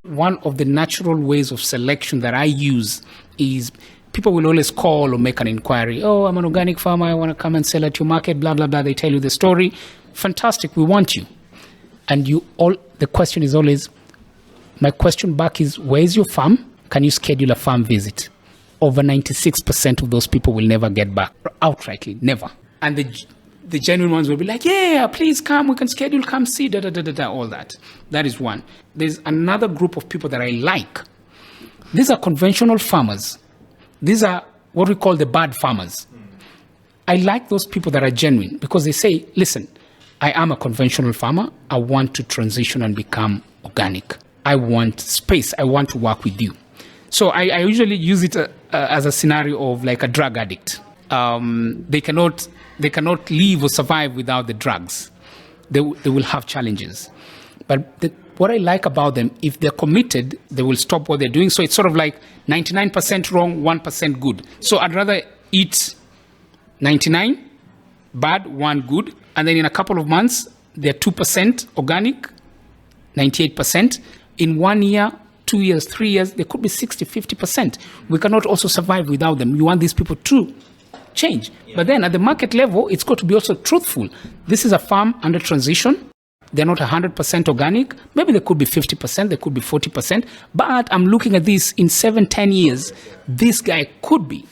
One of the natural ways of selection that I use is people will always call or make an inquiry. Oh, I'm an organic farmer. I want to come and sell at your market, blah, blah, blah. They tell you the story. Fantastic. We want you. And the question is always, my question back is, where's your farm? Can you schedule a farm visit? Over 96% of those people will never get back. Outrightly, never. And the genuine ones will be like, yeah, please come, we can schedule, come see, all that. That is one. There's another group of people that I like. These are conventional farmers. These are what we call the bad farmers. I like those people that are genuine because they say, listen, I am a conventional farmer. I want to transition and become organic. I want space. I want to work with you. So I usually use it as a scenario of like a drug addict. They cannot live or survive without the drugs. They will have challenges. But what I like about them, if they're committed, they will stop what they're doing. So it's sort of like 99% wrong, 1% good. So I'd rather eat 99 bad, 1 good. And then in a couple of months, they're 2% organic, 98%. In 1 year, 2 years, 3 years, they could be 60, 50%. We cannot also survive without them. You want these people to change. Yeah. But then at the market level, it's got to be also truthful. This is a farm under transition. They're not 100% organic. Maybe they could be 50%, they could be 40%. But I'm looking at this in 7-10 years. This guy could be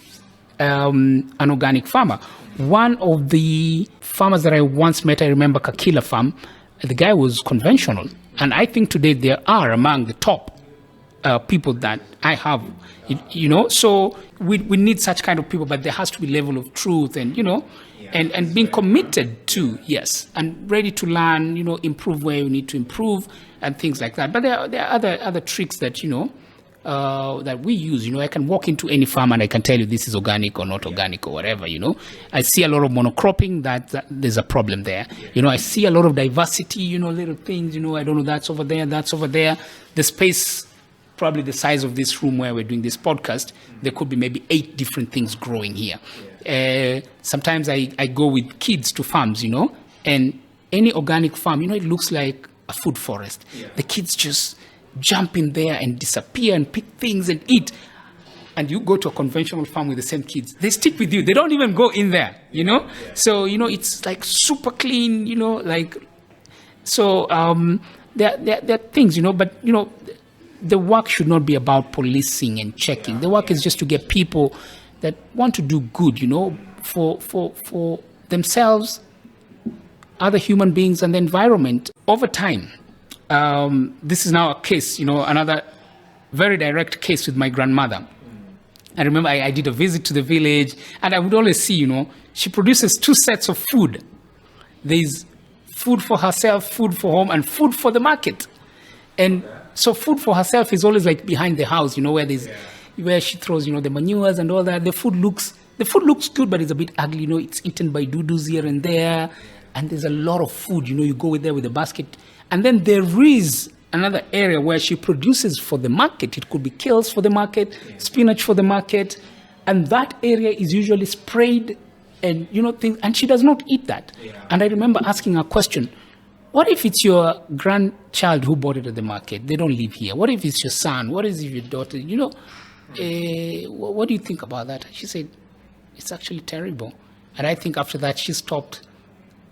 an organic farmer. One of the farmers that I once met, I remember Kakila Farm, the guy was conventional. And I think today they are among the top people that I have, So we need such kind of people, but there has to be level of truth and, and being committed to, yes, and ready to learn, improve where you need to improve and things like that. But there are other tricks that, that we use. I can walk into any farm and I can tell you this is organic or not organic or whatever, I see a lot of monocropping that there's a problem there. I see a lot of diversity, little things, I don't know, that's over there, that's over there. The space, probably the size of this room where we're doing this podcast, there could be maybe 8 different things growing here. Sometimes I go with kids to farms, and any organic farm, it looks like a food forest. Yeah. The kids just jump in there and disappear and pick things and eat. And you go to a conventional farm with the same kids, they stick with you. They don't even go in there, Yeah. So, it's like super clean, so there are things, but, the work should not be about policing and checking. The work is just to get people that want to do good, for themselves, other human beings, and the environment. Over time, this is now a case, another very direct case with my grandmother. I remember I did a visit to the village, and I would always see, she produces 2 sets of food. There's food for herself, food for home, and food for the market. And so food for herself is always like behind the house, where she throws, the manures and all that. The food looks good, but it's a bit ugly, it's eaten by doodles here and there. And there's a lot of food, you go there with a basket. And then there is another area where she produces for the market. It could be kales for the market, spinach for the market. And that area is usually sprayed and, things, and she does not eat that. Yeah. And I remember asking her a question. What if it's your grandchild who bought it at the market? They don't live here. What if it's your son? What is if your daughter? What do you think about that? She said, it's actually terrible. And I think after that, she stopped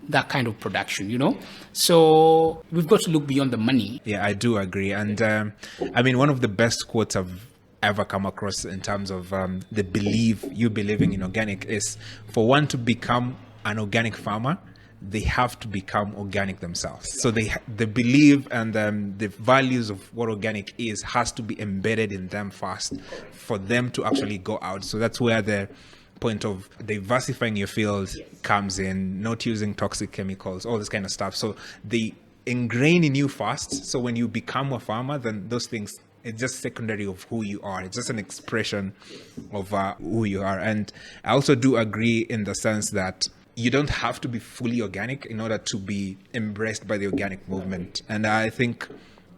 that kind of production, So we've got to look beyond the money. Yeah, I do agree. And one of the best quotes I've ever come across in terms of the believing in organic is, for one to become an organic farmer, they have to become organic themselves. So they believe and the values of what organic is has to be embedded in them first for them to actually go out. So that's where the point of diversifying your field comes in, not using toxic chemicals, all this kind of stuff. So they ingrain in you first. So when you become a farmer, then those things, it's just secondary of who you are. It's just an expression of who you are. And I also do agree in the sense that you don't have to be fully organic in order to be embraced by the organic movement. And I think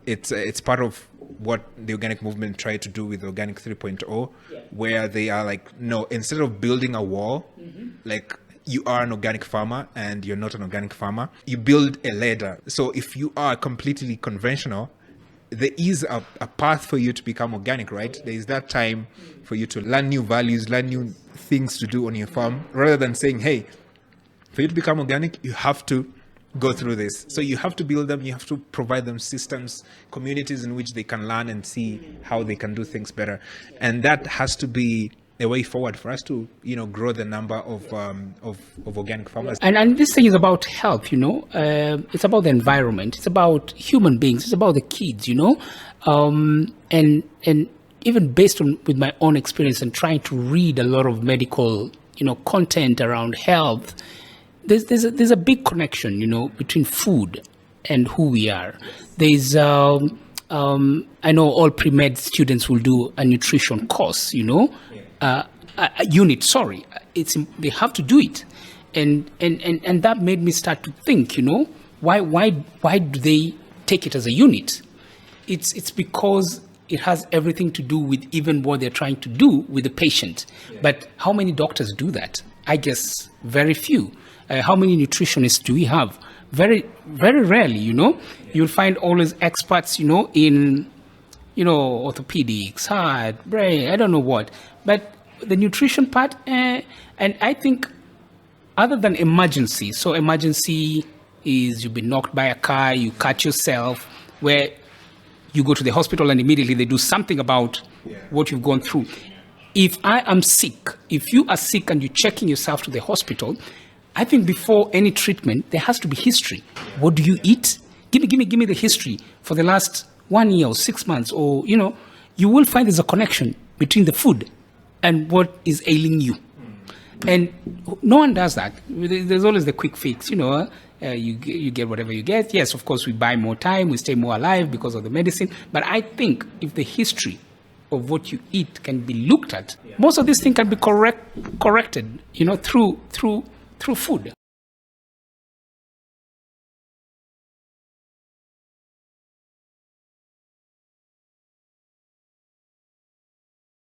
it's part of what the organic movement tried to do with Organic 3.0, where they are like, no, instead of building a wall, like you are an organic farmer and you're not an organic farmer, you build a ladder. So if you are completely conventional, there is a path for you to become organic, right? There is that time for you to learn new values, learn new things to do on your farm, rather than saying, hey, for you to become organic, you have to go through this. So you have to build them, you have to provide them systems, communities in which they can learn and see how they can do things better. And that has to be a way forward for us to, grow the number of organic farmers. And this thing is about health, it's about the environment, it's about human beings, it's about the kids, and even based on with my own experience and trying to read a lot of medical, content around health, there's a big connection, between food and who we are. There's I know all pre-med students will do a nutrition course, a unit. Sorry, they have to do it, and that made me start to think, why do they take it as a unit? It's because it has everything to do with even what they're trying to do with the patient. But how many doctors do that? I guess very few. How many nutritionists do we have? Very, very rarely, You'll find always experts, in, orthopedics, heart, brain, I don't know what. But the nutrition part, and I think other than emergency, so emergency is you've been knocked by a car, you cut yourself, where you go to the hospital and immediately they do something about what you've gone through. If I am sick, if you are sick and you're checking yourself to the hospital, I think before any treatment, there has to be history. What do you eat? Give me the history for the last 1 year or 6 months, or, you will find there's a connection between the food and what is ailing you. And no one does that. There's always the quick fix, you get whatever you get. Yes, of course, we buy more time, we stay more alive because of the medicine. But I think if the history of what you eat can be looked at, most of these things can be corrected, through food.